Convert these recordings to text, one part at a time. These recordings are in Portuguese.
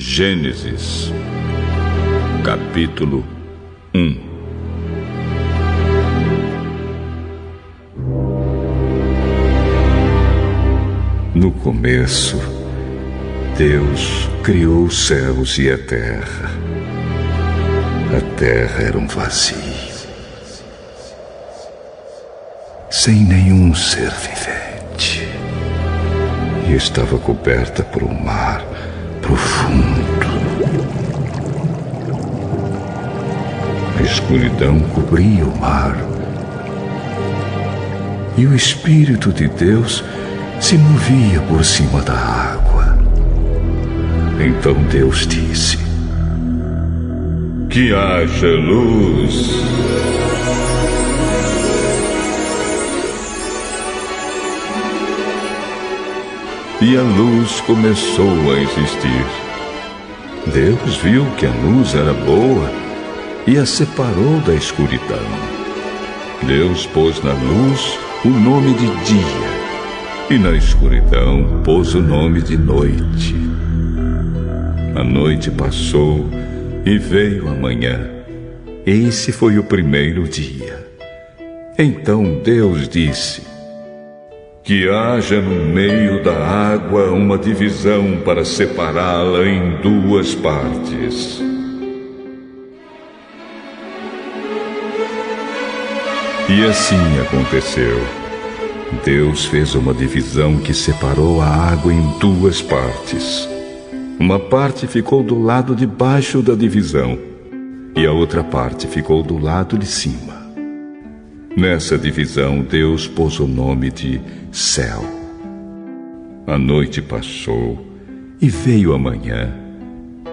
Gênesis, capítulo 1. No começo, Deus criou os céus e a terra. A terra era um vazio, sem nenhum ser vivente, e estava coberta por um mar profundo. A escuridão cobria o mar, e o Espírito de Deus se movia por cima da água. Então Deus disse: que haja luz. E a luz começou a existir. Deus viu que a luz era boa e a separou da escuridão. Deus pôs na luz o nome de dia, e na escuridão pôs o nome de noite. A noite passou e veio a manhã. Esse foi o primeiro dia. Então Deus disse: que haja no meio da água uma divisão para separá-la em duas partes. E assim aconteceu. Deus fez uma divisão que separou a água em duas partes. Uma parte ficou do lado de baixo da divisão, e a outra parte ficou do lado de cima. Nessa divisão, Deus pôs o nome de céu. A noite passou e veio a manhã.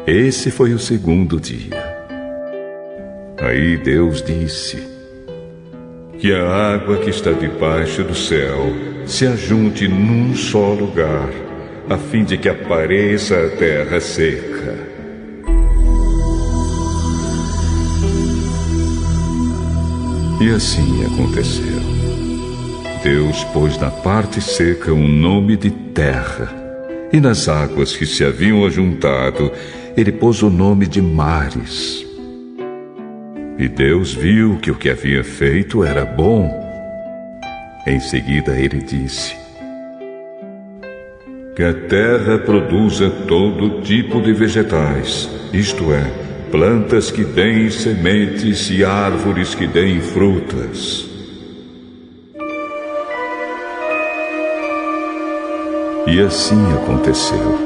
Esse foi o segundo dia. Aí Deus disse: que a água que está debaixo do céu se ajunte num só lugar, a fim de que apareça a terra seca. E assim aconteceu. Deus pôs na parte seca um nome de terra, e nas águas que se haviam ajuntado, ele pôs o nome de mares. E Deus viu que o que havia feito era bom. Em seguida ele disse: que a terra produza todo tipo de vegetais, isto é, plantas que deem sementes e árvores que deem frutas. E assim aconteceu.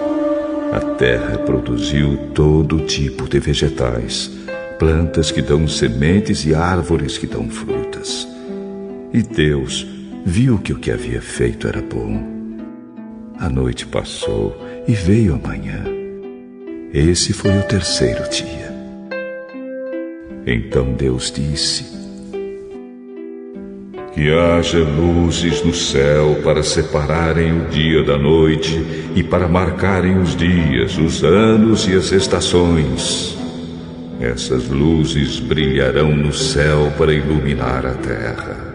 A terra produziu todo tipo de vegetais, plantas que dão sementes e árvores que dão frutas. E Deus viu que o que havia feito era bom. A noite passou e veio a manhã. Esse foi o terceiro dia. Então Deus disse: que haja luzes no céu para separarem o dia da noite e para marcarem os dias, os anos e as estações. Essas luzes brilharão no céu para iluminar a terra.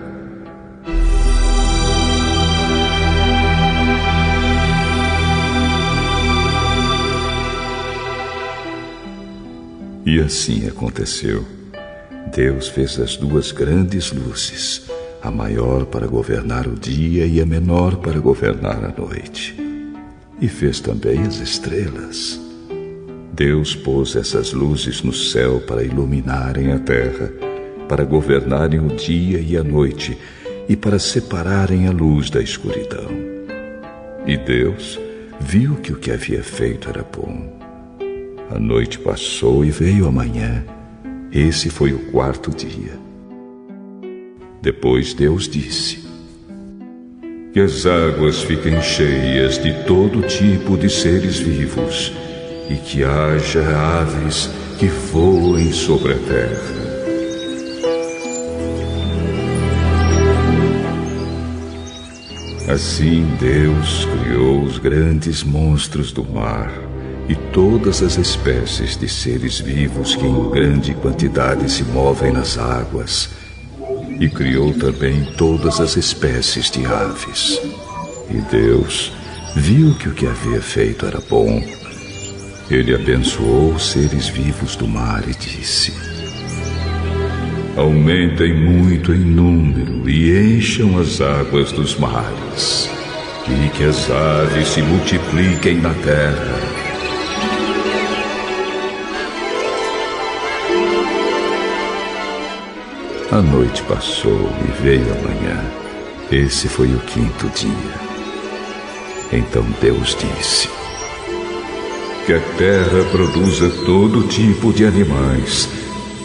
E assim aconteceu. Deus fez as duas grandes luzes, a maior para governar o dia e a menor para governar a noite. E fez também as estrelas. Deus pôs essas luzes no céu para iluminarem a terra, para governarem o dia e a noite, e para separarem a luz da escuridão. E Deus viu que o que havia feito era bom. A noite passou e veio a manhã. Esse foi o quarto dia. Depois Deus disse: que as águas fiquem cheias de todo tipo de seres vivos, e que haja aves que voem sobre a terra. Assim Deus criou os grandes monstros do mar e todas as espécies de seres vivos que em grande quantidade se movem nas águas, e criou também todas as espécies de aves. E Deus viu que o que havia feito era bom. Ele abençoou os seres vivos do mar e disse: aumentem muito em número e encham as águas dos mares, e que as aves se multipliquem na terra. A noite passou e veio a manhã. Esse foi o 5º dia. Então Deus disse: que a terra produza todo tipo de animais,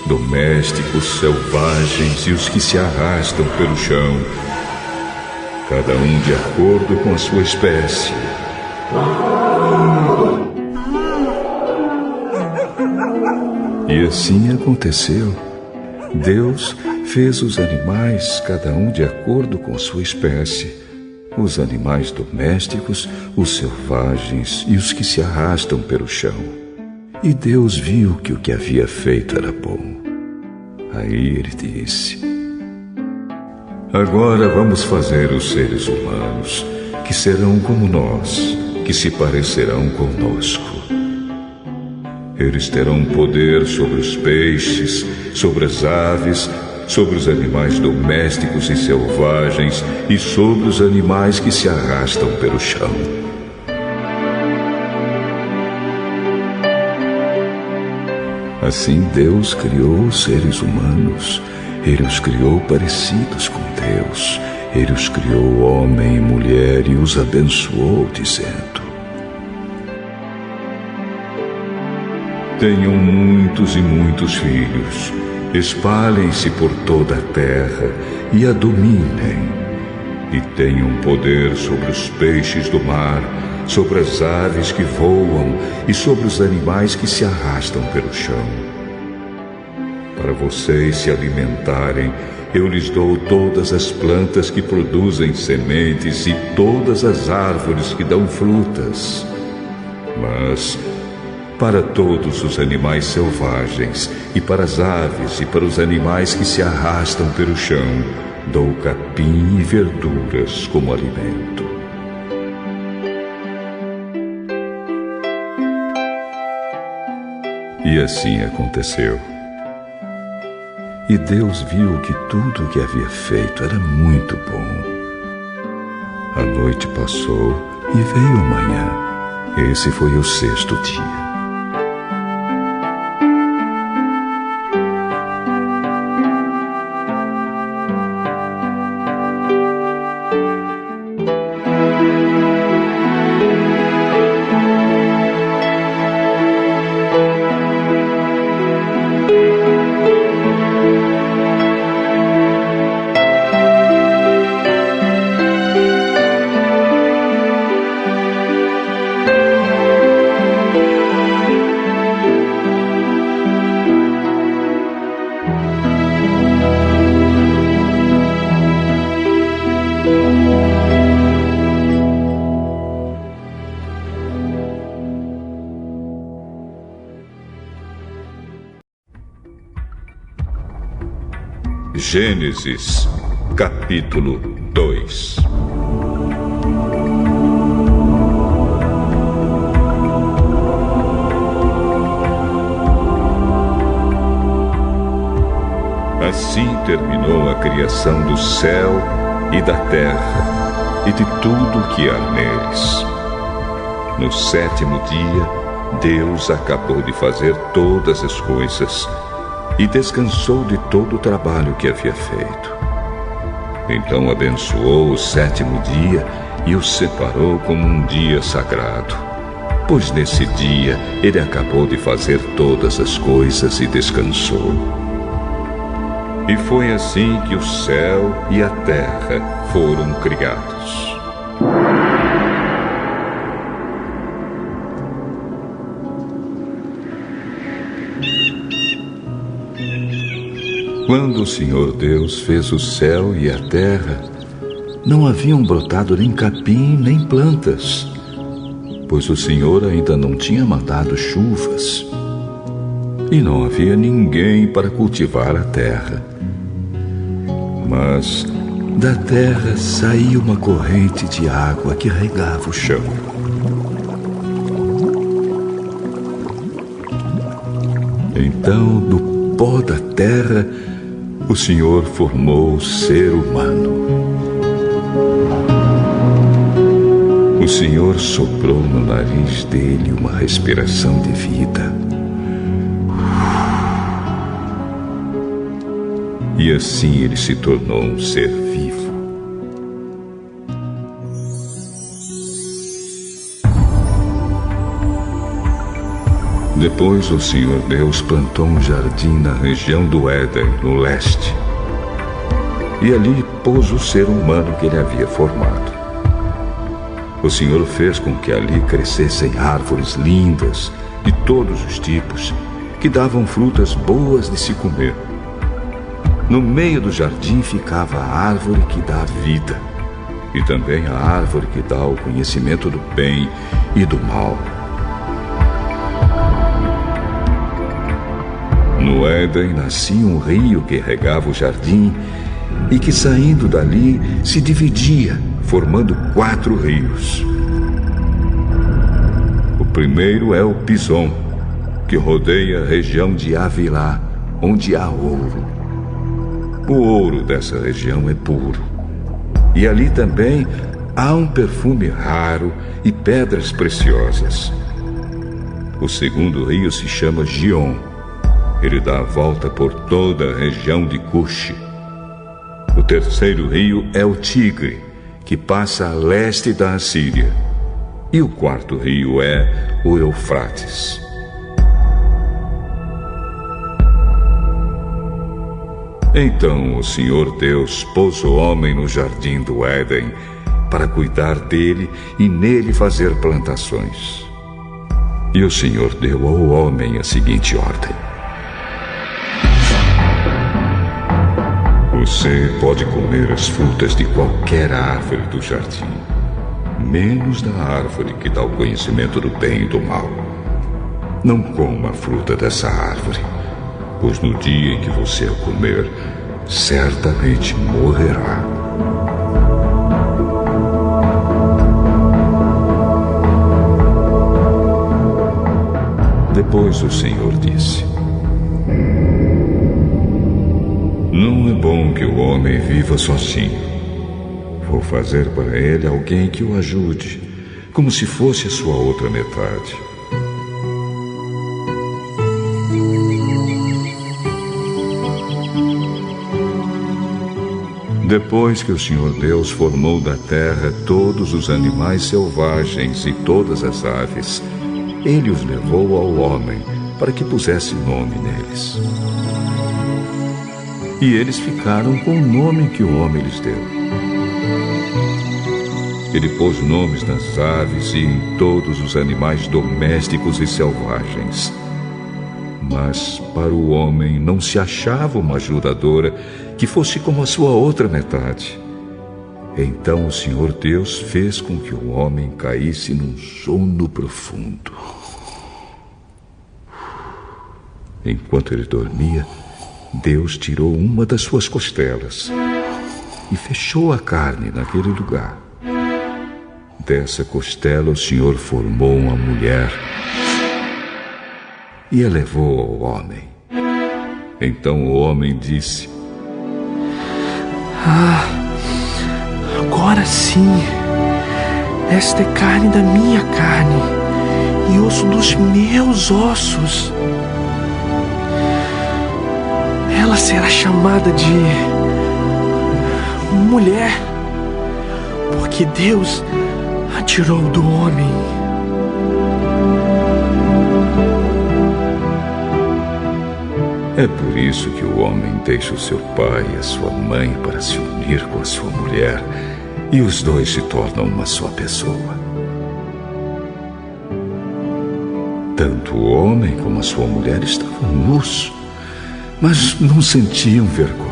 domésticos, selvagens e os que se arrastam pelo chão, cada um de acordo com a sua espécie. E assim aconteceu. Deus fez os animais, cada um de acordo com a sua espécie, os animais domésticos, os selvagens e os que se arrastam pelo chão. E Deus viu que o que havia feito era bom. Aí ele disse: agora vamos fazer os seres humanos, que serão como nós, que se parecerão conosco. Eles terão poder sobre os peixes, sobre as aves, sobre os animais domésticos e selvagens e sobre os animais que se arrastam pelo chão. Assim Deus criou os seres humanos. Ele os criou parecidos com Deus. Ele os criou homem e mulher e os abençoou, dizendo: tenham muitos e muitos filhos, espalhem-se por toda a terra e a dominem, e tenham poder sobre os peixes do mar, sobre as aves que voam e sobre os animais que se arrastam pelo chão. Para vocês se alimentarem, eu lhes dou todas as plantas que produzem sementes e todas as árvores que dão frutas. Mas para todos os animais selvagens, e para as aves e para os animais que se arrastam pelo chão, dou capim e verduras como alimento. E assim aconteceu. E Deus viu que tudo o que havia feito era muito bom. A noite passou e veio a manhã. Esse foi o 6º dia. Gênesis, capítulo 2. Assim terminou a criação do céu e da terra e de tudo o que há neles. No 7º dia, Deus acabou de fazer todas as coisas e descansou de todo o trabalho que havia feito. Então abençoou o 7º dia e o separou como um dia sagrado, pois nesse dia ele acabou de fazer todas as coisas e descansou. E foi assim que o céu e a terra foram criados. Quando o Senhor Deus fez o céu e a terra, não haviam brotado nem capim nem plantas, pois o Senhor ainda não tinha mandado chuvas, e não havia ninguém para cultivar a terra. Mas da terra saía uma corrente de água que regava o chão. Então, do pó da terra, o Senhor formou o ser humano. O Senhor soprou no nariz dele uma respiração de vida. E assim ele se tornou um ser vivo. Depois o Senhor Deus plantou um jardim na região do Éden, no leste. E ali pôs o ser humano que ele havia formado. O Senhor fez com que ali crescessem árvores lindas, de todos os tipos, que davam frutas boas de se comer. No meio do jardim ficava a árvore que dá a vida, e também a árvore que dá o conhecimento do bem e do mal. No Éden nascia um rio que regava o jardim e que, saindo dali, se dividia, formando 4 rios. O primeiro é o Pison, que rodeia a região de Havilá, onde há ouro. O ouro dessa região é puro. E ali também há um perfume raro e pedras preciosas. O segundo rio se chama Gion. Ele dá a volta por toda a região de Cuxi. O terceiro rio é o Tigre, que passa a leste da Assíria. E o quarto rio é o Eufrates. Então o Senhor Deus pôs o homem no jardim do Éden para cuidar dele e nele fazer plantações. E o Senhor deu ao homem a seguinte ordem: você pode comer as frutas de qualquer árvore do jardim, menos da árvore que dá o conhecimento do bem e do mal. Não coma a fruta dessa árvore, pois no dia em que você a comer, certamente morrerá. Depois o Senhor disse: não é bom que o homem viva sozinho. Vou fazer para ele alguém que o ajude, como se fosse a sua outra metade. Depois que o Senhor Deus formou da terra todos os animais selvagens e todas as aves, ele os levou ao homem para que pusesse nome neles. E eles ficaram com o nome que o homem lhes deu. Ele pôs nomes nas aves e em todos os animais domésticos e selvagens. Mas para o homem não se achava uma ajudadora que fosse como a sua outra metade. Então o Senhor Deus fez com que o homem caísse num sono profundo. Enquanto ele dormia, Deus tirou uma das suas costelas e fechou a carne naquele lugar. Dessa costela o Senhor formou uma mulher e a levou ao homem. Então o homem disse: agora sim, esta é carne da minha carne e osso dos meus ossos. Ela será chamada de mulher, porque Deus a tirou do homem. É por isso que o homem deixa o seu pai e a sua mãe para se unir com a sua mulher, e os dois se tornam uma só pessoa. Tanto o homem como a sua mulher estavam nus, mas não sentiam vergonha.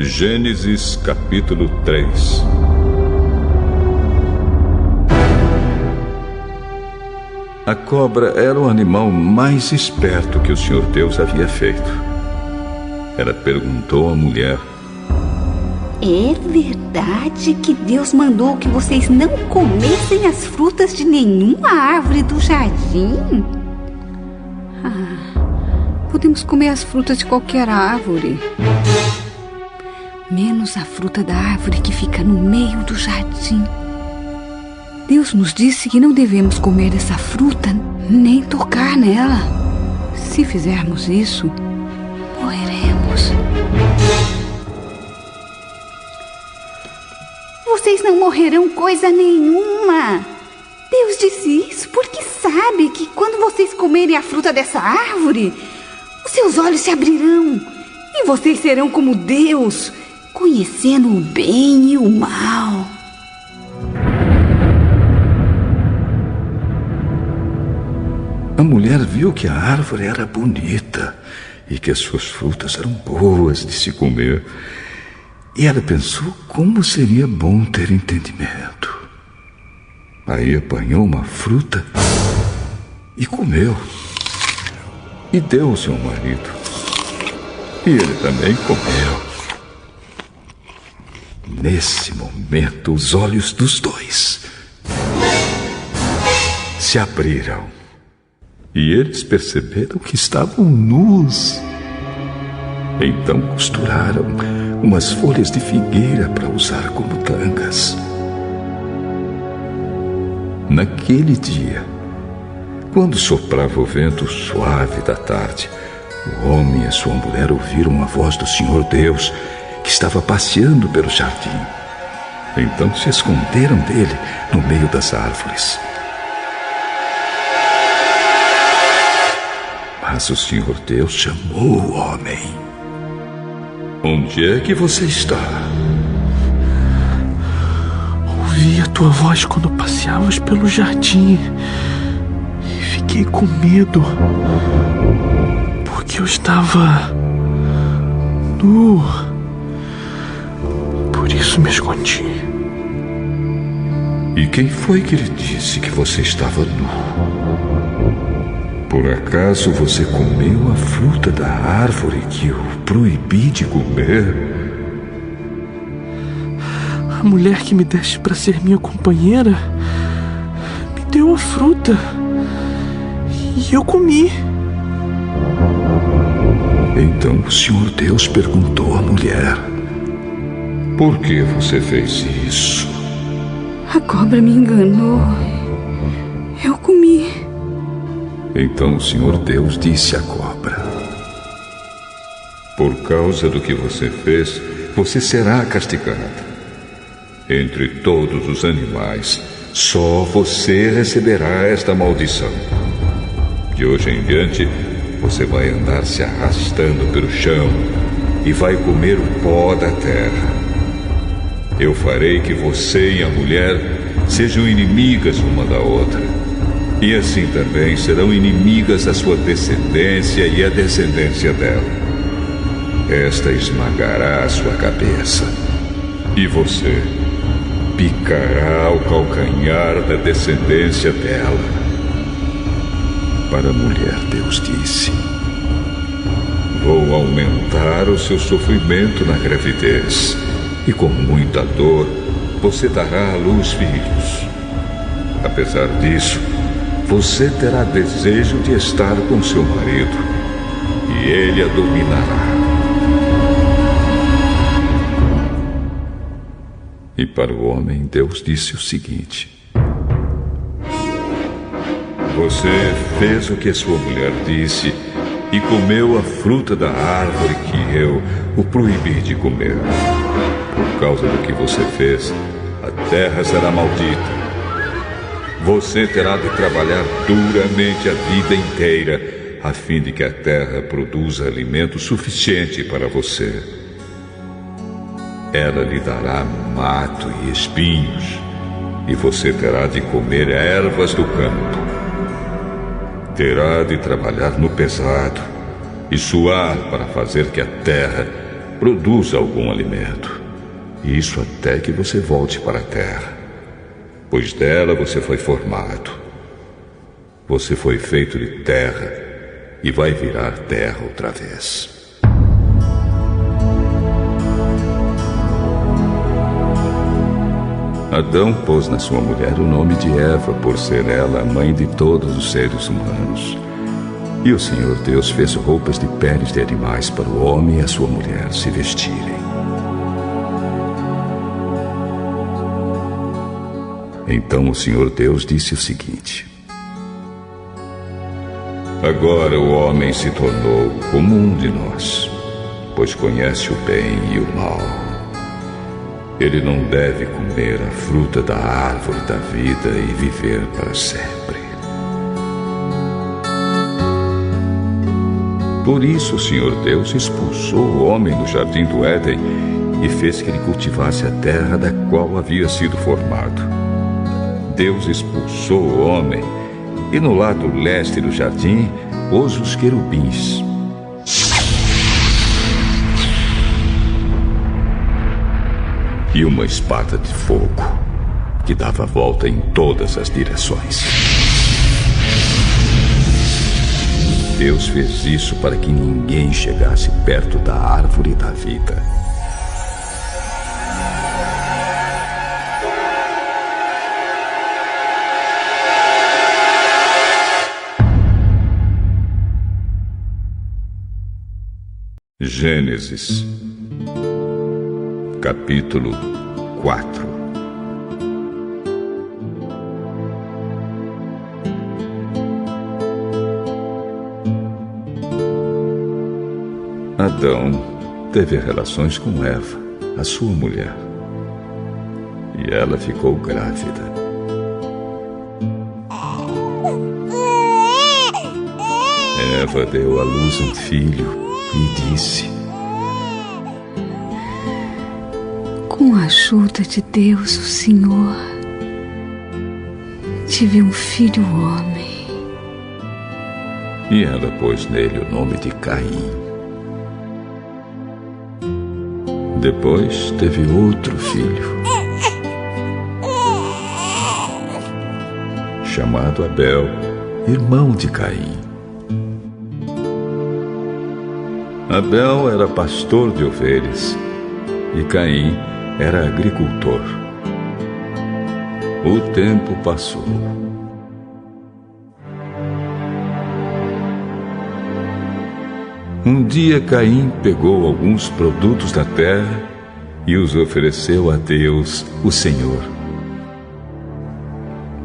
Gênesis capítulo 3. A cobra era o animal mais esperto que o Senhor Deus havia feito. Ela perguntou à mulher: é verdade que Deus mandou que vocês não comessem as frutas de nenhuma árvore do jardim? Podemos comer as frutas de qualquer árvore, menos a fruta da árvore que fica no meio do jardim. Deus nos disse que não devemos comer essa fruta nem tocar nela. Se fizermos isso, morreremos. Vocês não morrerão coisa nenhuma. Deus disse isso porque sabe que quando vocês comerem a fruta dessa árvore, os seus olhos se abrirão e vocês serão como Deus, conhecendo o bem e o mal. A mulher viu que a árvore era bonita e que as suas frutas eram boas de se comer. E ela pensou como seria bom ter entendimento. Aí apanhou uma fruta e comeu. E deu ao seu marido. E ele também comeu. Nesse momento, os olhos dos dois se abriram. E eles perceberam que estavam nus. Então costuraram umas folhas de figueira para usar como tangas. Naquele dia, quando soprava o vento suave da tarde, o homem e a sua mulher ouviram a voz do Senhor Deus, que estava passeando pelo jardim. Então se esconderam dele no meio das árvores. Mas o Senhor Deus chamou o homem. Onde é que você está? Ouvi a tua voz quando passeavas pelo jardim e fiquei com medo, porque eu estava nu. Por isso me escondi. E quem foi que lhe disse que você estava nu? Por acaso você comeu a fruta da árvore que eu proibi de comer? A mulher que me deste para ser minha companheira me deu a fruta e eu comi. Então o Senhor Deus perguntou à mulher: por que você fez isso? A cobra me enganou. Eu comi. Então o Senhor Deus disse à cobra: por causa do que você fez, você será castigada. Entre todos os animais, só você receberá esta maldição. De hoje em diante, você vai andar se arrastando pelo chão e vai comer o pó da terra. Eu farei que você e a mulher sejam inimigas uma da outra. E assim também serão inimigas a sua descendência e a descendência dela. Esta esmagará a sua cabeça. E você picará o calcanhar da descendência dela. Para a mulher, Deus disse: vou aumentar o seu sofrimento na gravidez. E com muita dor, você dará à luz filhos. Apesar disso, você terá desejo de estar com seu marido, e ele a dominará. E para o homem, Deus disse o seguinte: você fez o que a sua mulher disse e comeu a fruta da árvore que eu o proibi de comer. Por causa do que você fez, a terra será maldita. Você terá de trabalhar duramente a vida inteira, a fim de que a terra produza alimento suficiente para você. Ela lhe dará mato e espinhos, e você terá de comer ervas do campo. Terá de trabalhar no pesado e suar para fazer que a terra produza algum alimento. Isso até que você volte para a terra, pois dela você foi formado. Você foi feito de terra e vai virar terra outra vez. Adão pôs na sua mulher o nome de Eva, por ser ela a mãe de todos os seres humanos. E o Senhor Deus fez roupas de peles de animais para o homem e a sua mulher se vestirem. Então o Senhor Deus disse o seguinte: agora o homem se tornou como um de nós, pois conhece o bem e o mal. Ele não deve comer a fruta da árvore da vida e viver para sempre. Por isso o Senhor Deus expulsou o homem do jardim do Éden e fez que ele cultivasse a terra da qual havia sido formado. Deus expulsou o homem e no lado leste do jardim pôs os querubins. E uma espada de fogo que dava volta em todas as direções. Deus fez isso para que ninguém chegasse perto da árvore da vida. Gênesis, capítulo 4. Adão teve relações com Eva, a sua mulher, e ela ficou grávida. Eva deu à luz um filho e disse: com a ajuda de Deus, o Senhor, tive um filho homem. E ela pôs nele o nome de Caim. Depois teve outro filho, chamado Abel, irmão de Caim. Abel era pastor de ovelhas e Caim era agricultor. O tempo passou. Um dia Caim pegou alguns produtos da terra e os ofereceu a Deus, o Senhor.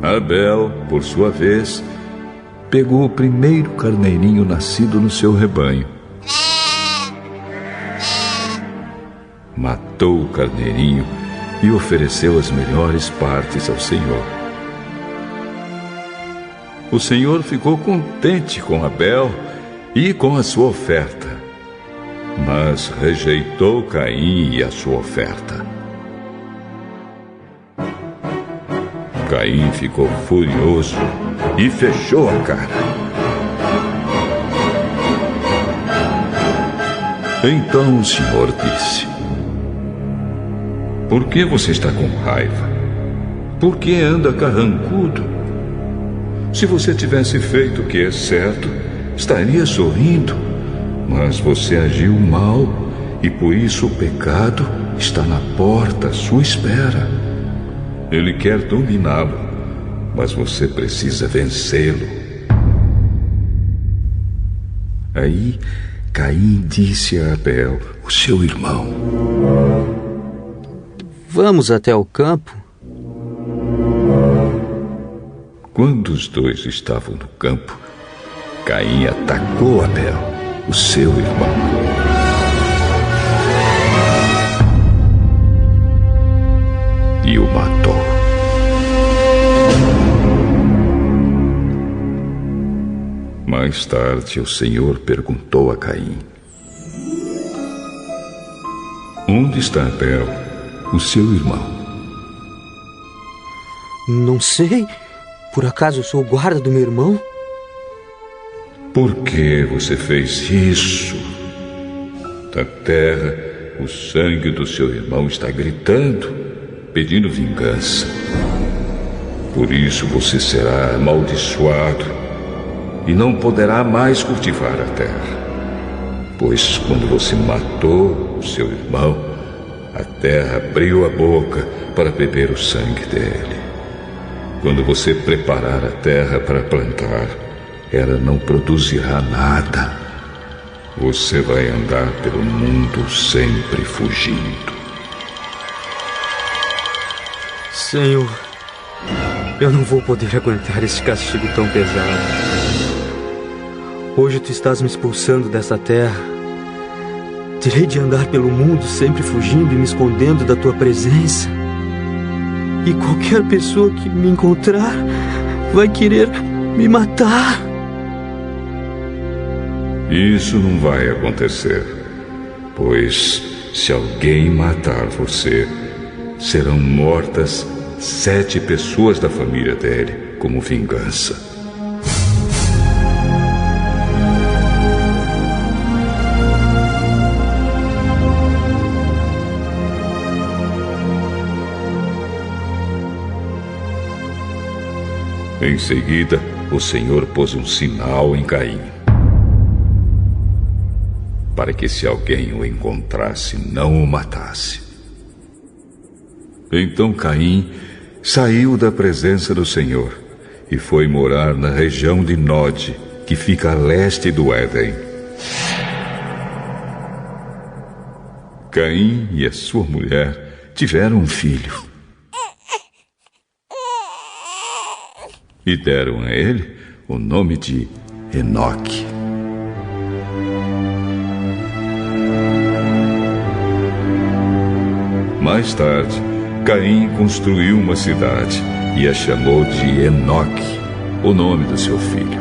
Abel, por sua vez, pegou o primeiro carneirinho nascido no seu rebanho. Matou o carneirinho e ofereceu as melhores partes ao Senhor. O Senhor ficou contente com Abel e com a sua oferta, mas rejeitou Caim e a sua oferta. Caim ficou furioso e fechou a cara. Então o Senhor disse: por que você está com raiva? Por que anda carrancudo? Se você tivesse feito o que é certo, estaria sorrindo, mas você agiu mal e por isso o pecado está na porta à sua espera. Ele quer dominá-lo, mas você precisa vencê-lo. Aí Caim disse a Abel, o seu irmão: vamos até o campo? Quando os dois estavam no campo, Caim atacou Abel, o seu irmão. E o matou. Mais tarde, o Senhor perguntou a Caim: onde está Abel, o seu irmão? Não sei. Por acaso eu sou o guarda do meu irmão? Por que você fez isso? Da terra o sangue do seu irmão está gritando, pedindo vingança. Por isso você será amaldiçoado e não poderá mais cultivar a terra. Pois quando você matou o seu irmão, a terra abriu a boca para beber o sangue dele. Quando você preparar a terra para plantar, ela não produzirá nada. Você vai andar pelo mundo sempre fugindo. Senhor, eu não vou poder aguentar esse castigo tão pesado. Hoje tu estás me expulsando dessa terra. Terei de andar pelo mundo sempre fugindo e me escondendo da tua presença. E qualquer pessoa que me encontrar vai querer me matar. Isso não vai acontecer, pois se alguém matar você, serão mortas 7 pessoas da família dele como vingança. Em seguida, o Senhor pôs um sinal em Caim, para que se alguém o encontrasse, não o matasse. Então Caim saiu da presença do Senhor e foi morar na região de Nod, que fica a leste do Éden. Caim e a sua mulher tiveram um filho e deram a ele o nome de Enoque. Mais tarde, Caim construiu uma cidade e a chamou de Enoque, o nome do seu filho.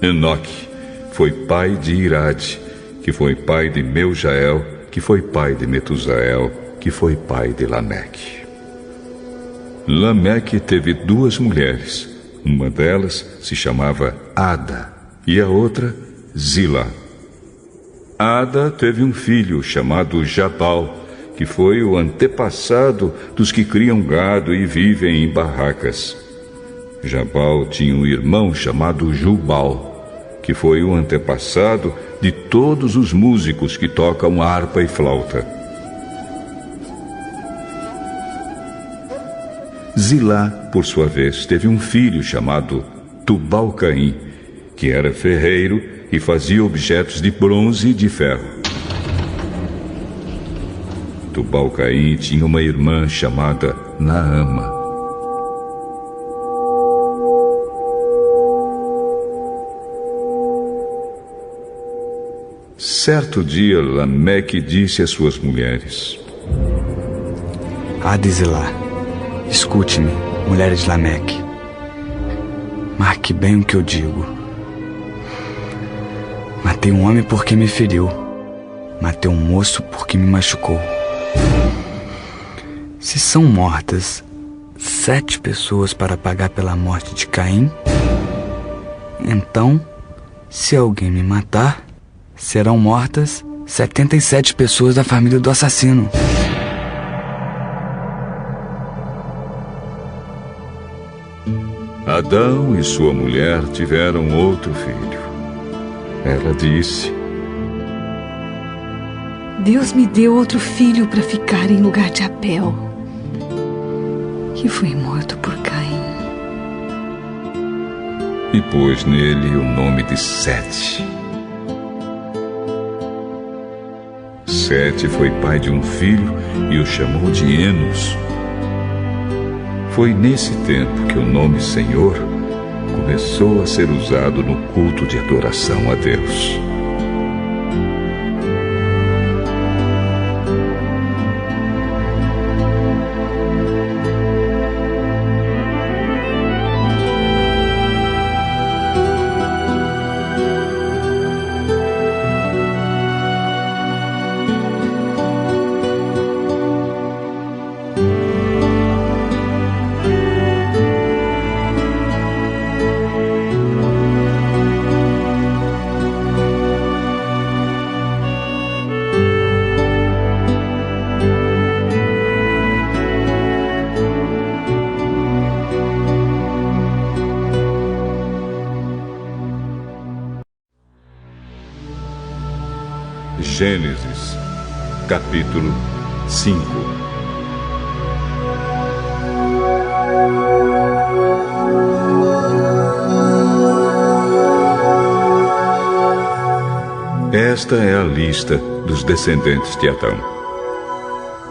Enoque foi pai de Irade, que foi pai de Meujael, que foi pai de Metusael, que foi pai de Lameque. Lameque teve 2 mulheres. Uma delas se chamava Ada e a outra Zila. Ada teve um filho chamado Jabal, que foi o antepassado dos que criam gado e vivem em barracas. Jabal tinha um irmão chamado Jubal, que foi o antepassado de todos os músicos que tocam harpa e flauta. Zilá, por sua vez, teve um filho chamado Tubal-Caim, que era ferreiro e fazia objetos de bronze e de ferro. Tubal-Caim tinha uma irmã chamada Naama. Certo dia, Lameque disse às suas mulheres: Ada e Zilá, escute-me, mulheres de Lameque. Marque bem o que eu digo. Matei um homem porque me feriu. Matei um moço porque me machucou. Se são mortas 7 pessoas para pagar pela morte de Caim, então, se alguém me matar, serão mortas 77 pessoas da família do assassino. Adão e sua mulher tiveram outro filho. Ela disse: Deus me deu outro filho para ficar em lugar de Abel, que foi morto por Caim. E pôs nele o nome de Sete. Sete foi pai de um filho e o chamou de Enos. Foi nesse tempo que o nome Senhor começou a ser usado no culto de adoração a Deus. Gênesis, capítulo 5. Esta é a lista dos descendentes de Adão.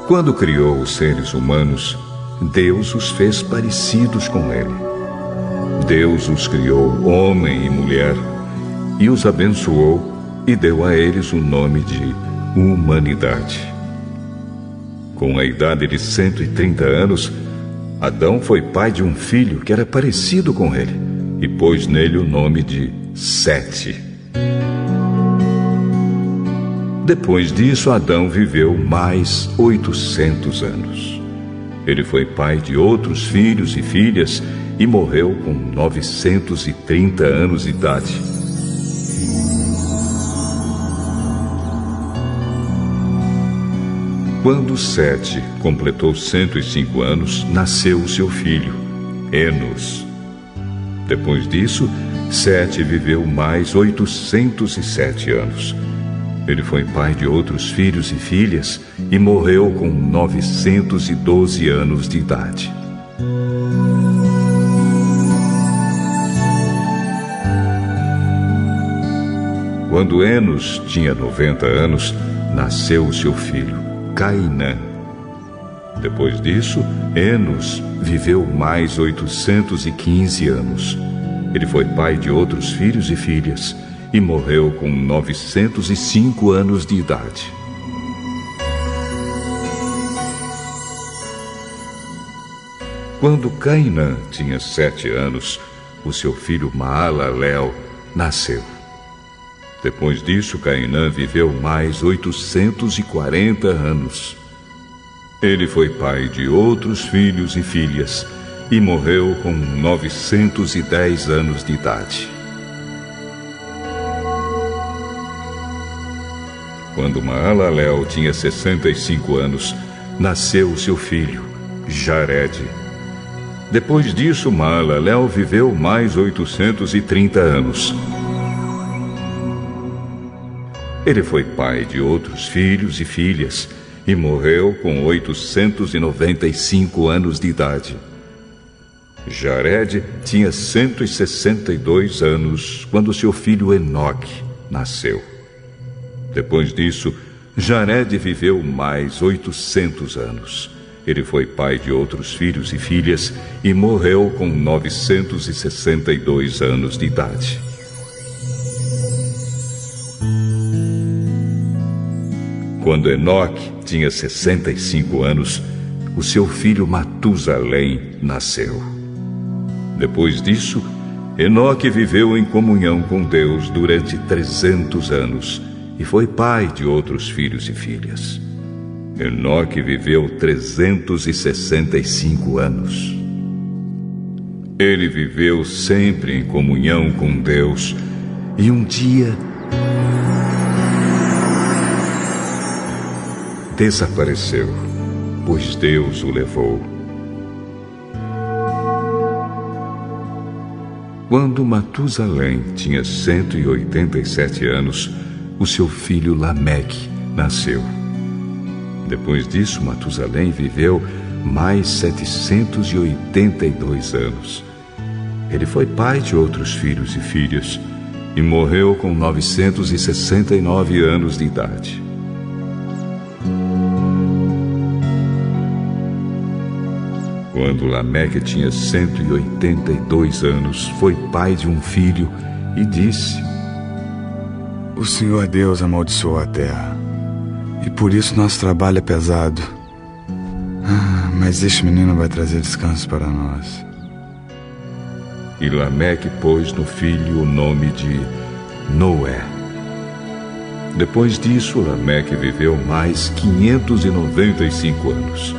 Quando criou os seres humanos, Deus os fez parecidos com ele. Deus os criou homem e mulher, e os abençoou e deu a eles o nome de humanidade. Com a idade de 130 anos, Adão foi pai de um filho que era parecido com ele, e pôs nele o nome de Sete. Depois disso, Adão viveu mais 800 anos. Ele foi pai de outros filhos e filhas e morreu com 930 anos de idade. Quando Sete completou 105 anos, nasceu seu filho, Enos. Depois disso, Sete viveu mais 807 anos. Ele foi pai de outros filhos e filhas e morreu com 912 anos de idade. Quando Enos tinha 90 anos, nasceu o seu filho, Cainã. Depois disso, Enos viveu mais 815 anos. Ele foi pai de outros filhos e filhas e morreu com 905 anos de idade. Quando Cainã tinha 7 anos, o seu filho Maalalel nasceu. Depois disso, Cainã viveu mais 840 anos. Ele foi pai de outros filhos e filhas e morreu com 910 anos de idade. Quando Maalalel tinha 65 anos, nasceu seu filho, Jared. Depois disso, Maalalel viveu mais 830 anos. Ele foi pai de outros filhos e filhas e morreu com 895 anos de idade. Jared tinha 162 anos quando seu filho Enoque nasceu. Depois disso, Jared viveu mais 800 anos. Ele foi pai de outros filhos e filhas e morreu com 962 anos de idade. Quando Enoque tinha 65 anos, o seu filho Matusalém nasceu. Depois disso, Enoque viveu em comunhão com Deus durante 300 anos e foi pai de outros filhos e filhas. Enoque viveu 365 anos. Ele viveu sempre em comunhão com Deus e um dia desapareceu, pois Deus o levou. Quando Matusalém tinha 187 anos, o seu filho Lameque nasceu. Depois disso, Matusalém viveu mais 782 anos. Ele foi pai de outros filhos e filhas e morreu com 969 anos de idade. Quando Lameque tinha 182 anos, foi pai de um filho e disse: O Senhor Deus amaldiçoou a terra, e por isso nosso trabalho é pesado. Mas este menino vai trazer descanso para nós. E Lameque pôs no filho o nome de Noé. Depois disso, Lameque viveu mais 595 anos.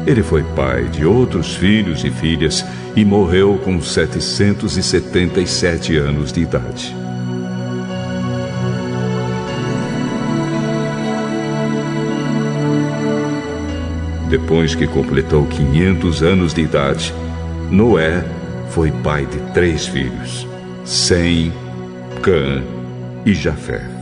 Ele foi pai de outros filhos e filhas e morreu com 777 anos de idade. Depois que completou 500 anos de idade, Noé foi pai de 3 filhos, Sem, Cã e Jafé.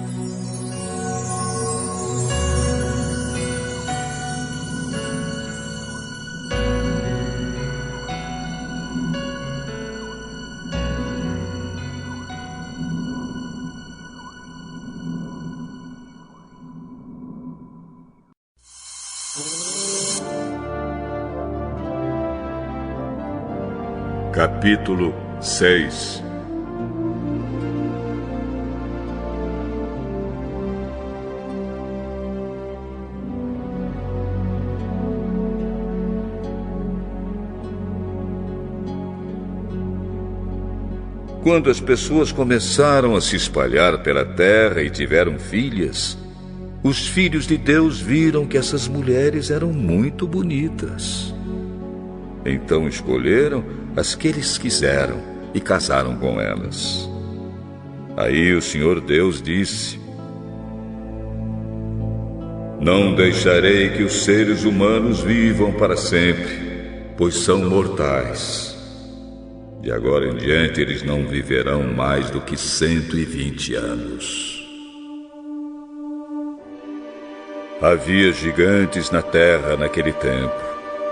Capítulo 6. Quando as pessoas começaram a se espalhar pela terra e tiveram filhas, os filhos de Deus viram que essas mulheres eram muito bonitas. Então escolheram as que eles quiseram e casaram com elas. Aí o Senhor Deus disse: Não deixarei que os seres humanos vivam para sempre, pois são mortais. De agora em diante eles não viverão mais do que 120 anos. Havia gigantes na terra naquele tempo,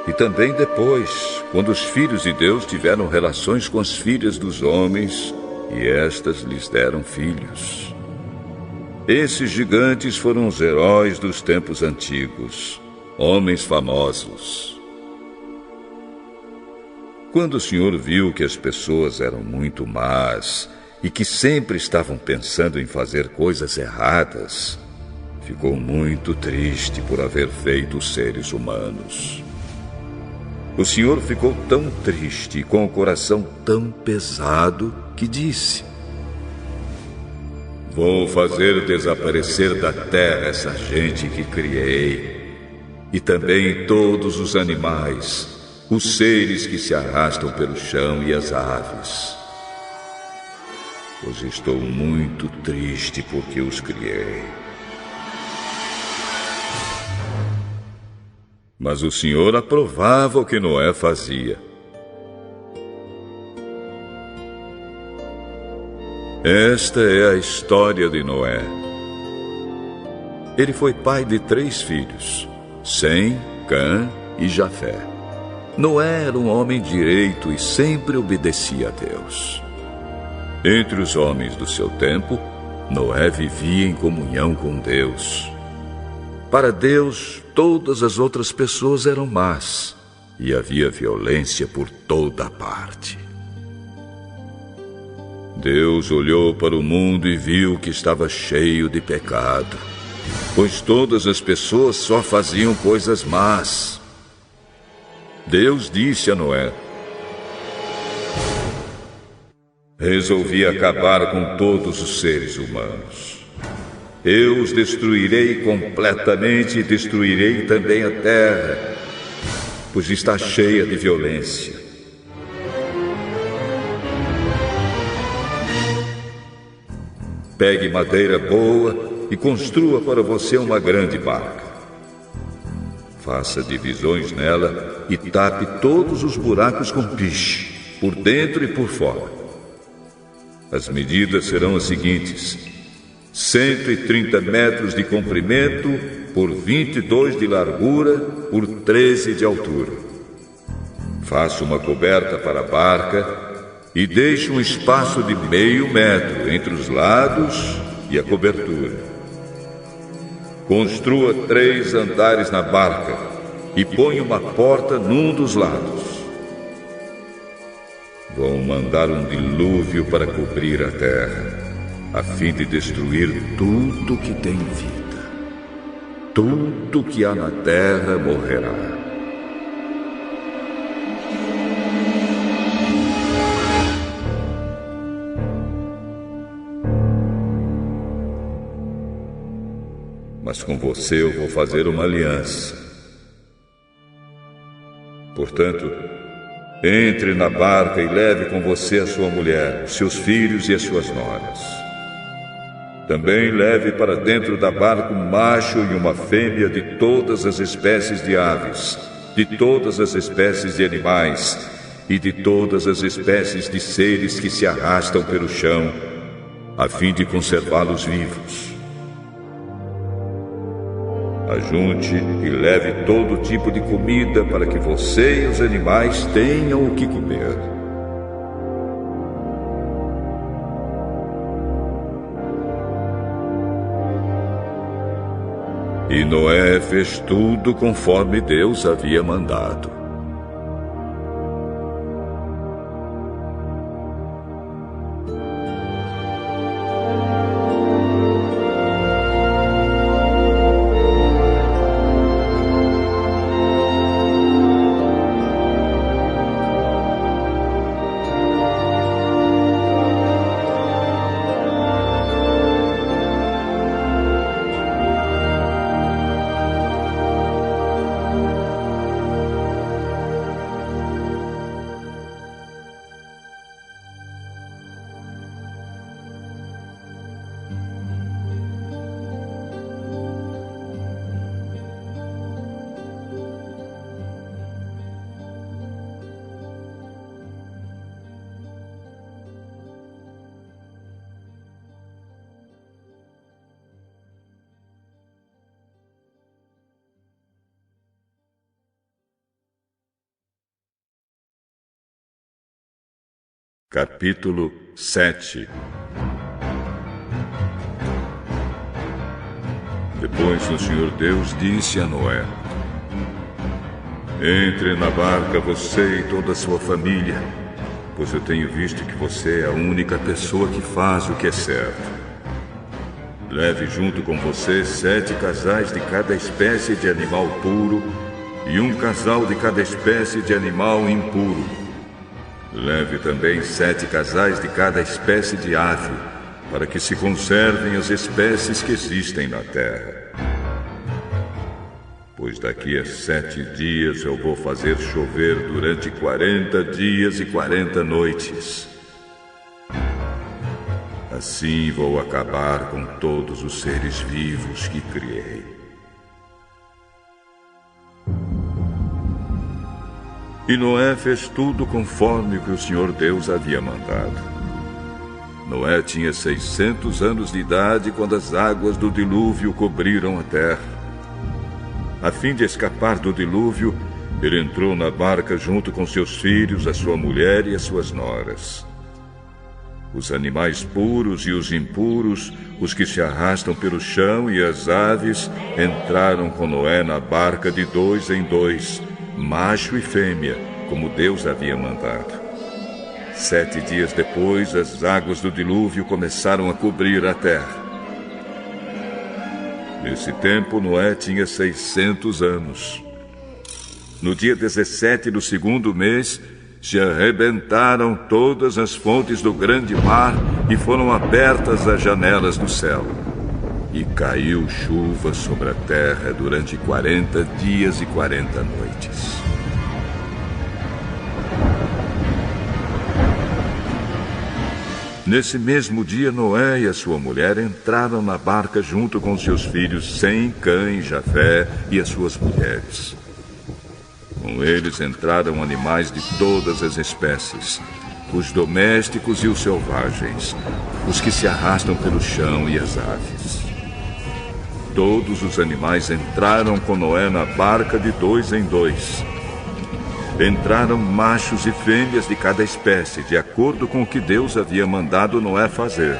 e também depois, quando os filhos de Deus tiveram relações com as filhas dos homens, e estas lhes deram filhos. Esses gigantes foram os heróis dos tempos antigos, homens famosos. Quando o Senhor viu que as pessoas eram muito más e que sempre estavam pensando em fazer coisas erradas, ficou muito triste por haver feito os seres humanos. O Senhor ficou tão triste e com o coração tão pesado que disse: Vou fazer desaparecer da terra essa gente que criei, e também todos os animais, os seres que se arrastam pelo chão e as aves. Pois estou muito triste porque os criei. Mas o Senhor aprovava o que Noé fazia. Esta é a história de Noé. Ele foi pai de 3 filhos, Sem, Cã e Jafé. Noé era um homem direito e sempre obedecia a Deus. Entre os homens do seu tempo, Noé vivia em comunhão com Deus. Para Deus, todas as outras pessoas eram más, e havia violência por toda parte. Deus olhou para o mundo e viu que estava cheio de pecado, pois todas as pessoas só faziam coisas más. Deus disse a Noé: Resolvi acabar com todos os seres humanos. Eu os destruirei completamente e destruirei também a terra, pois está cheia de violência. Pegue madeira boa e construa para você uma grande barca. Faça divisões nela e tape todos os buracos com piche, por dentro e por fora. As medidas serão as seguintes: 130 metros de comprimento por 22 de largura por 13 de altura. Faça uma coberta para a barca e deixe um espaço de meio metro entre os lados e a cobertura. Construa 3 andares na barca e ponha uma porta num dos lados. Vou mandar um dilúvio para cobrir a terra, a fim de destruir tudo que tem vida. Tudo que há na terra morrerá. Mas com você eu vou fazer uma aliança. Portanto, entre na barca e leve com você a sua mulher, os seus filhos e as suas noras. Também leve para dentro da barca um macho e uma fêmea de todas as espécies de aves, de todas as espécies de animais e de todas as espécies de seres que se arrastam pelo chão, a fim de conservá-los vivos. Ajunte e leve todo tipo de comida para que você e os animais tenham o que comer. E Noé fez tudo conforme Deus havia mandado. Capítulo 7. Depois o Senhor Deus disse a Noé: entre na barca você e toda a sua família, pois eu tenho visto que você é a única pessoa que faz o que é certo. Leve junto com você 7 casais de cada espécie de animal puro e 1 casal de cada espécie de animal impuro. Leve também 7 casais de cada espécie de ave, para que se conservem as espécies que existem na terra. Pois daqui a 7 dias eu vou fazer chover durante 40 dias e 40 noites. Assim vou acabar com todos os seres vivos que criei. E Noé fez tudo conforme o que o Senhor Deus havia mandado. Noé tinha 600 anos de idade quando as águas do dilúvio cobriram a terra. A fim de escapar do dilúvio, ele entrou na barca junto com seus filhos, a sua mulher e as suas noras. Os animais puros e os impuros, os que se arrastam pelo chão e as aves, entraram com Noé na barca de 2 em 2, macho e fêmea, como Deus havia mandado. 7 dias depois, as águas do dilúvio começaram a cobrir a terra. Nesse tempo, Noé tinha 600 anos. No dia 17 do 2º mês, se arrebentaram todas as fontes do grande mar e foram abertas as janelas do céu. E caiu chuva sobre a terra durante 40 dias e 40 noites. Nesse mesmo dia, Noé e a sua mulher entraram na barca junto com seus filhos Sem, Cã e Jafé e as suas mulheres. Com eles entraram animais de todas as espécies, os domésticos e os selvagens, os que se arrastam pelo chão e as aves. Todos os animais entraram com Noé na barca de 2 em 2. Entraram machos e fêmeas de cada espécie, de acordo com o que Deus havia mandado Noé fazer.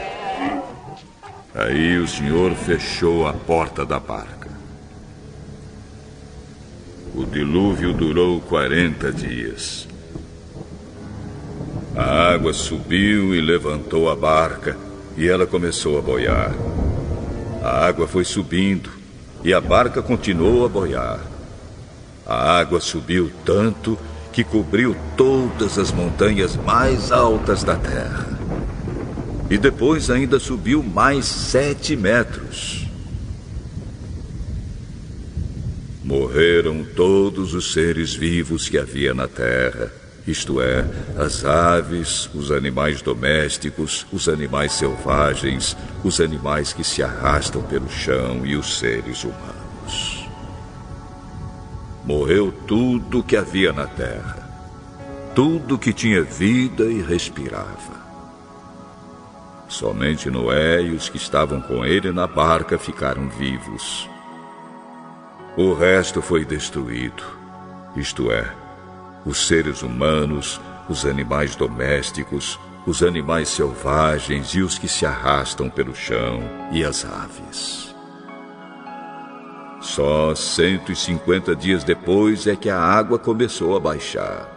Aí o Senhor fechou a porta da barca. O dilúvio durou 40 dias. A água subiu e levantou a barca, e ela começou a boiar. A água foi subindo, e a barca continuou a boiar. A água subiu tanto que cobriu todas as montanhas mais altas da terra. E depois ainda subiu mais 7 metros. Morreram todos os seres vivos que havia na terra, isto é, as aves, os animais domésticos, os animais selvagens, os animais que se arrastam pelo chão e os seres humanos. Morreu tudo que havia na terra, tudo que tinha vida e respirava. Somente Noé e os que estavam com ele na barca ficaram vivos. O resto foi destruído, isto é, os seres humanos, os animais domésticos, os animais selvagens e os que se arrastam pelo chão e as aves. Só 150 dias depois é que a água começou a baixar.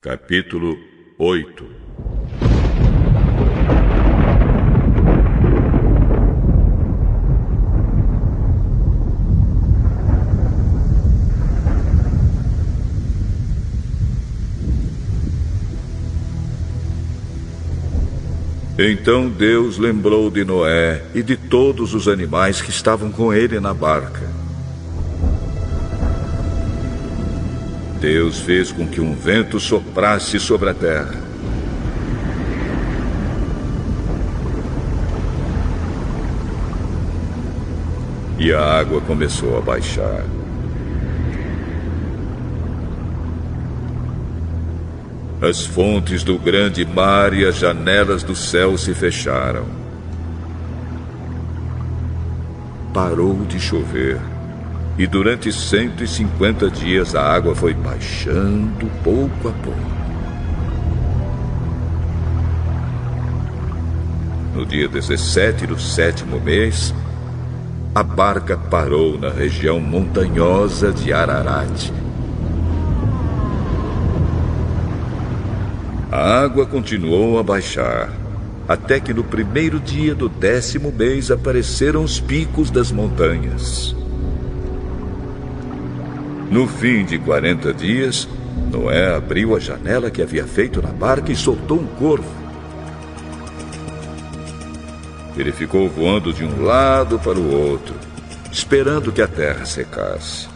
Capítulo 8. Então Deus lembrou de Noé e de todos os animais que estavam com ele na barca. Deus fez com que um vento soprasse sobre a terra. E a água começou a baixar. As fontes do grande mar e as janelas do céu se fecharam. parou de chover. E durante 150 dias a água foi baixando pouco a pouco. No dia 17 do 7º mês, a barca parou na região montanhosa de Ararat. A água continuou a baixar, até que no primeiro dia do 10º mês apareceram os picos das montanhas. No fim de 40 dias, Noé abriu a janela que havia feito na barca e soltou um corvo. Ele ficou voando de um lado para o outro, esperando que a terra secasse.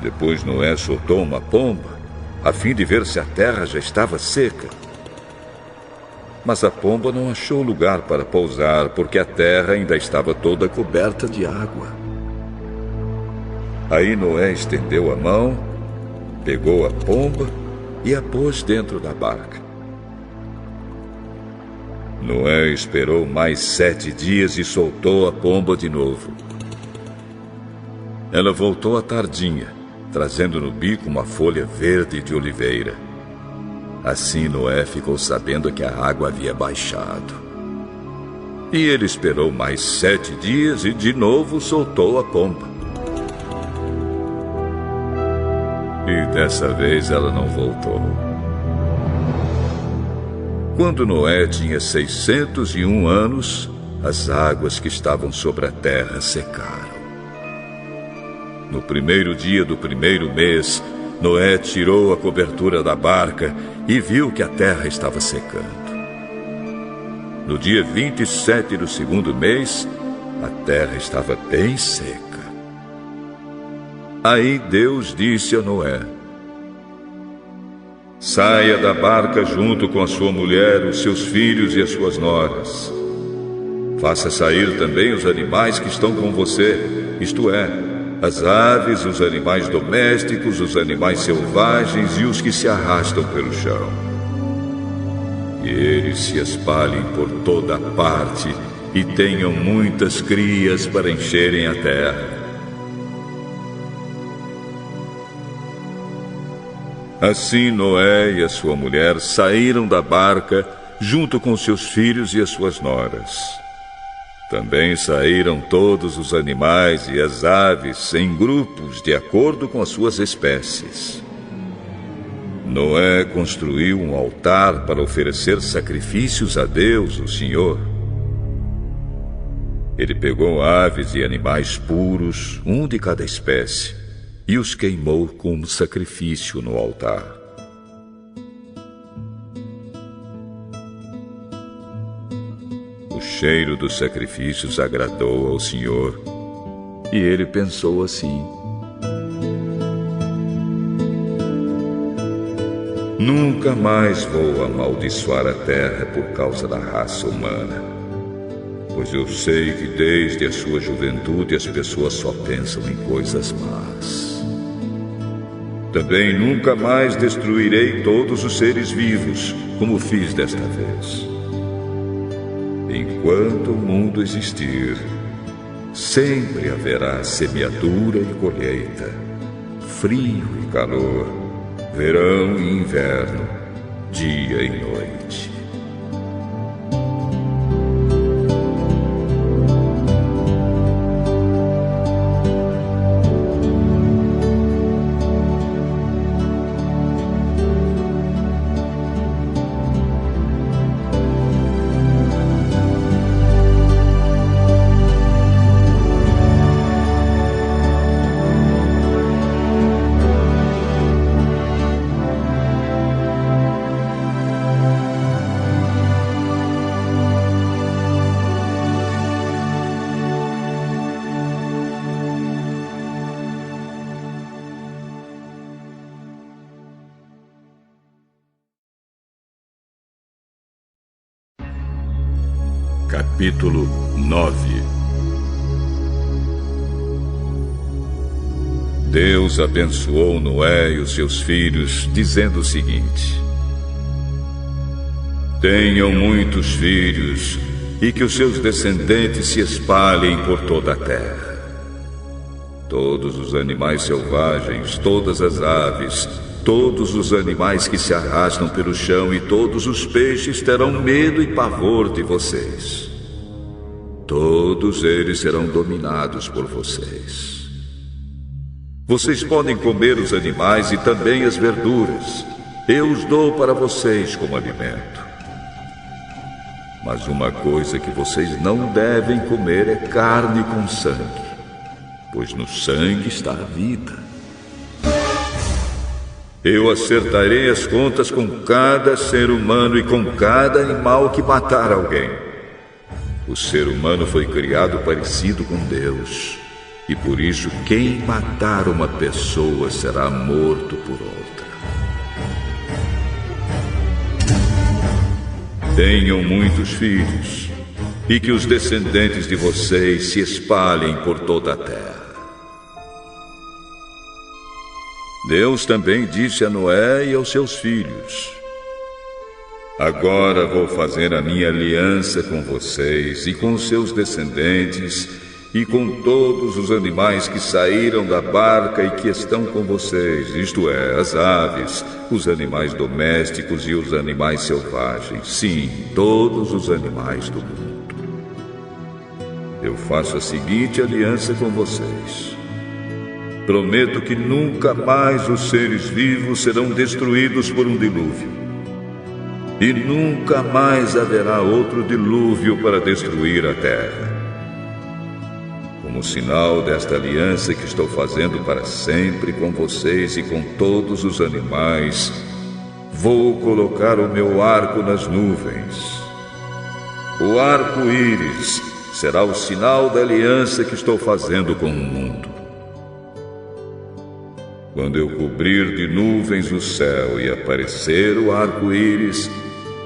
Depois Noé soltou uma pomba, a fim de ver se a terra já estava seca. Mas a pomba não achou lugar para pousar, porque a terra ainda estava toda coberta de água. Aí Noé estendeu a mão, pegou a pomba e a pôs dentro da barca. Noé esperou mais 7 dias e soltou a pomba de novo. Ela voltou à tardinha, trazendo no bico uma folha verde de oliveira. Assim Noé ficou sabendo que a água havia baixado. E ele esperou mais 7 dias e de novo soltou a pomba. E dessa vez ela não voltou. Quando Noé tinha 601 anos, as águas que estavam sobre a terra secaram. No primeiro dia do primeiro mês, Noé tirou a cobertura da barca e viu que a terra estava secando. No dia 27 do 2º mês, a terra estava bem seca. Aí Deus disse a Noé: saia da barca junto com a sua mulher, os seus filhos e as suas noras. Faça sair também os animais que estão com você, isto é, as aves, os animais domésticos, os animais selvagens e os que se arrastam pelo chão. E eles se espalhem por toda parte e tenham muitas crias para encherem a terra. Assim Noé e a sua mulher saíram da barca junto com seus filhos e as suas noras. Também saíram todos os animais e as aves em grupos de acordo com as suas espécies. Noé construiu um altar para oferecer sacrifícios a Deus, o Senhor. Ele pegou aves e animais puros, um de cada espécie, e os queimou como sacrifício no altar. O cheiro dos sacrifícios agradou ao Senhor, e ele pensou assim: nunca mais vou amaldiçoar a terra por causa da raça humana, pois eu sei que desde a sua juventude as pessoas só pensam em coisas más. Também nunca mais destruirei todos os seres vivos, como fiz desta vez. Enquanto o mundo existir, sempre haverá semeadura e colheita, frio e calor, verão e inverno, dia e noite. Capítulo 9. Deus abençoou Noé e os seus filhos, dizendo o seguinte: tenham muitos filhos e que os seus descendentes se espalhem por toda a terra. Todos os animais selvagens, todas as aves, todos os animais que se arrastam pelo chão e todos os peixes terão medo e pavor de vocês. Todos eles serão dominados por vocês. Vocês podem comer os animais e também as verduras. Eu os dou para vocês como alimento. Mas uma coisa que vocês não devem comer é carne com sangue, pois no sangue está a vida. Eu acertarei as contas com cada ser humano e com cada animal que matar alguém. O ser humano foi criado parecido com Deus, e por isso quem matar uma pessoa será morto por outra. Tenham muitos filhos, e que os descendentes de vocês se espalhem por toda a terra. Deus também disse a Noé e aos seus filhos: agora vou fazer a minha aliança com vocês e com os seus descendentes e com todos os animais que saíram da barca e que estão com vocês, isto é, as aves, os animais domésticos e os animais selvagens, sim, todos os animais do mundo. Eu faço a seguinte aliança com vocês. Prometo que nunca mais os seres vivos serão destruídos por um dilúvio. E nunca mais haverá outro dilúvio para destruir a terra. Como sinal desta aliança que estou fazendo para sempre com vocês e com todos os animais, vou colocar o meu arco nas nuvens. O arco-íris será o sinal da aliança que estou fazendo com o mundo. Quando eu cobrir de nuvens o céu e aparecer o arco-íris,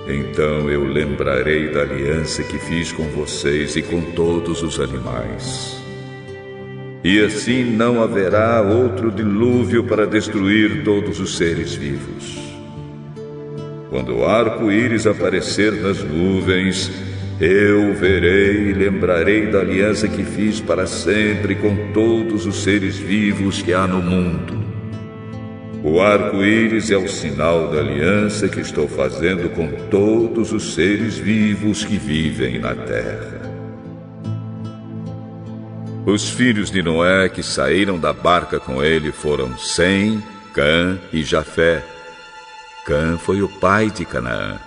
então eu lembrarei da aliança que fiz com vocês e com todos os animais. E assim não haverá outro dilúvio para destruir todos os seres vivos. Quando o arco-íris aparecer nas nuvens, eu verei e lembrarei da aliança que fiz para sempre com todos os seres vivos que há no mundo. O arco-íris é o sinal da aliança que estou fazendo com todos os seres vivos que vivem na terra. Os filhos de Noé que saíram da barca com ele foram Sem, Cã e Jafé. Cã foi o pai de Canaã.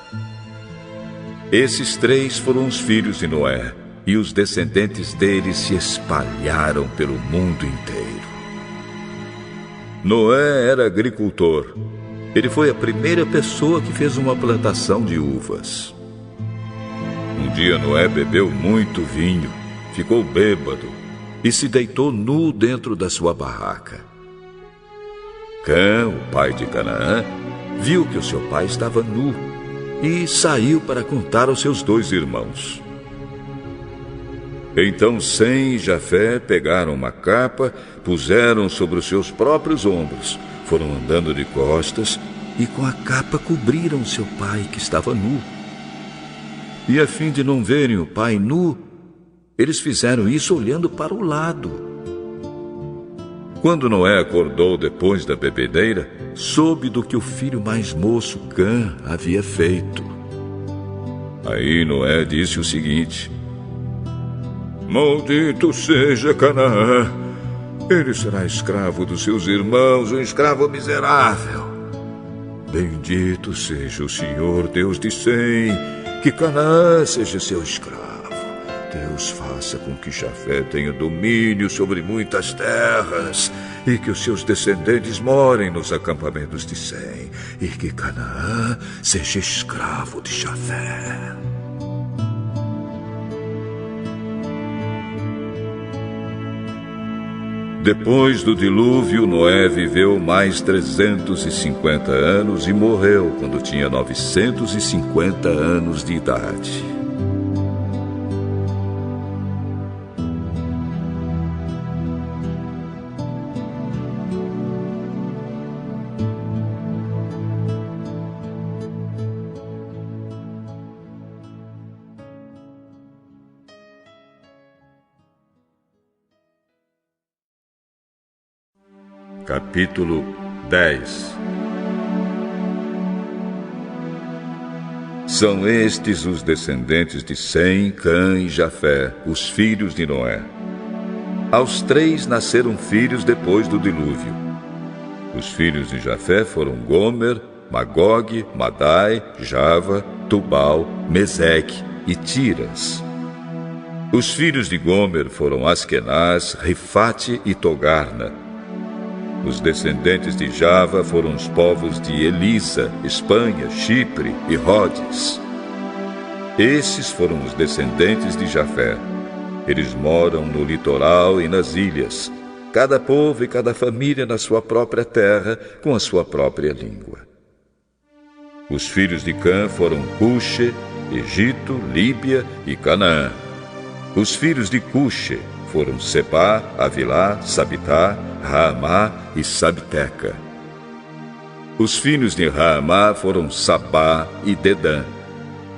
Esses três foram os filhos de Noé, e os descendentes deles se espalharam pelo mundo inteiro. Noé era agricultor. Ele foi a primeira pessoa que fez uma plantação de uvas. Um dia Noé bebeu muito vinho, ficou bêbado e se deitou nu dentro da sua barraca. Cã, o pai de Canaã, viu que o seu pai estava nu e saiu para contar aos seus 2 irmãos. Então Sem e Jafé pegaram uma capa, puseram sobre os seus próprios ombros, foram andando de costas e com a capa cobriram seu pai que estava nu. E a fim de não verem o pai nu, eles fizeram isso olhando para o lado. Quando Noé acordou depois da bebedeira, soube do que o filho mais moço, Cã, havia feito. Aí Noé disse o seguinte: maldito seja Canaã, ele será escravo dos seus irmãos, um escravo miserável. Bendito seja o Senhor, Deus de Sem, que Canaã seja seu escravo. Deus faça com que Jafé tenha domínio sobre muitas terras e que os seus descendentes morem nos acampamentos de Sem e que Canaã seja escravo de Jafé. Depois do dilúvio, Noé viveu mais 350 anos e morreu quando tinha 950 anos de idade. Capítulo 10. São estes os descendentes de Sem, Cã e Jafé, os filhos de Noé. Aos 3 nasceram filhos depois do dilúvio. Os filhos de Jafé foram Gomer, Magog, Madai, Java, Tubal, Meseque e Tiras. Os filhos de Gomer foram Askenaz, Rifate e Togarna. Os descendentes de Java foram os povos de Elisa, Espanha, Chipre e Rhodes. Esses foram os descendentes de Jafé. Eles moram no litoral e nas ilhas, cada povo e cada família na sua própria terra, com a sua própria língua. Os filhos de Cã foram Cuxe, Egito, Líbia e Canaã. Os filhos de Cuxe foram Sebá, Avilá, Sabitá, Raamá e Sabteca. Os filhos de Raamá foram Sabá e Dedã.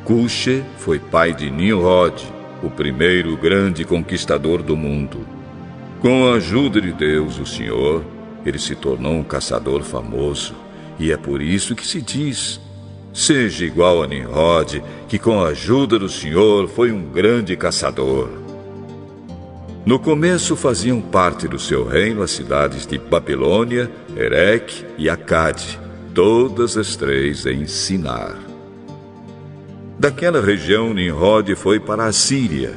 Cuxe foi pai de Nimrod, o primeiro grande conquistador do mundo. Com a ajuda de Deus, o Senhor, ele se tornou um caçador famoso, e é por isso que se diz: seja igual a Nimrod, que com a ajuda do Senhor foi um grande caçador. No começo faziam parte do seu reino as cidades de Babilônia, Ereque e Acade, todas as 3 em Sinar. Daquela região, Nimrod foi para a Síria,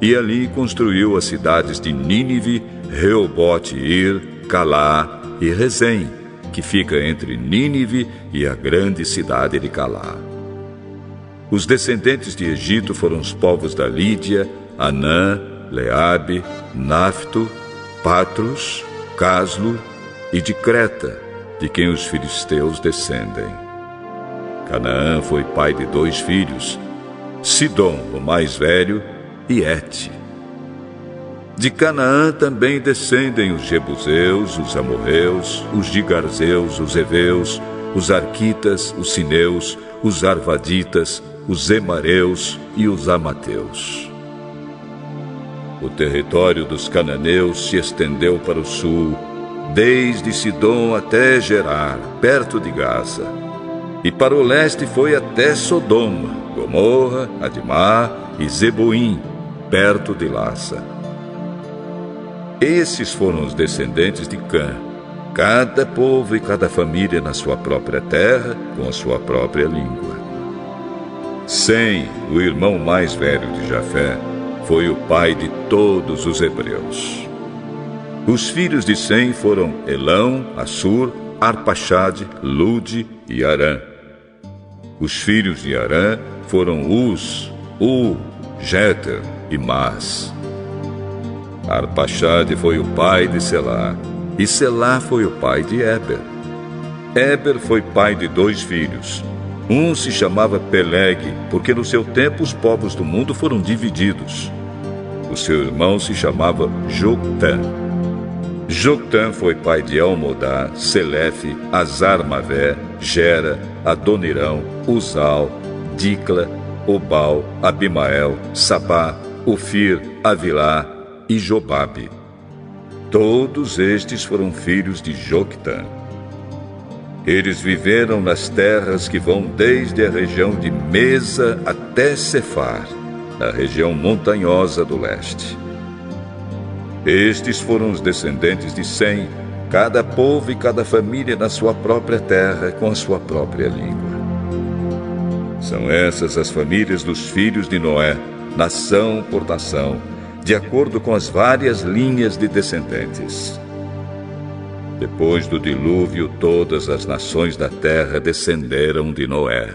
e ali construiu as cidades de Nínive, Reobote-Ir, Calá e Rezém, que fica entre Nínive e a grande cidade de Calá. Os descendentes de Egito foram os povos da Lídia, Anã, Leabe, Nafto, Patros, Caslu e de Creta, de quem os filisteus descendem. Canaã foi pai de 2 filhos, Sidom, o mais velho, e Et. De Canaã também descendem os Jebuseus, os Amorreus, os Gigarzeus, os Eveus, os Arquitas, os Sineus, os Arvaditas, os Emareus e os Amateus. O território dos cananeus se estendeu para o sul, desde Sidom até Gerar, perto de Gaza. E para o leste foi até Sodoma, Gomorra, Admá e Zeboim, perto de Lassa. Esses foram os descendentes de Cã, cada povo e cada família na sua própria terra, com a sua própria língua. Sem, o irmão mais velho de Jafé, foi o pai de todos os hebreus. Os filhos de Sem foram Elão, Assur, Arpaxade, Lude e Arã. Os filhos de Arã foram Uz, Jeter e Mas. Arpaxade foi o pai de Selá, e Selá foi o pai de Éber. Éber foi pai de 2 filhos. Um se chamava Peleg, porque no seu tempo os povos do mundo foram divididos. O seu irmão se chamava Joctã. Joctã foi pai de Almodá, Selefe, Azar-Mavé, Gera, Adonirão, Uzal, Dicla, Obal, Abimael, Sabá, Ofir, Avilá e Jobabe. Todos estes foram filhos de Joctã. Eles viveram nas terras que vão desde a região de Mesa até Cefar, na região montanhosa do leste. Estes foram os descendentes de Sem, cada povo e cada família na sua própria terra, com a sua própria língua. São essas as famílias dos filhos de Noé, nação por nação, de acordo com as várias linhas de descendentes. Depois do dilúvio, todas as nações da terra descenderam de Noé.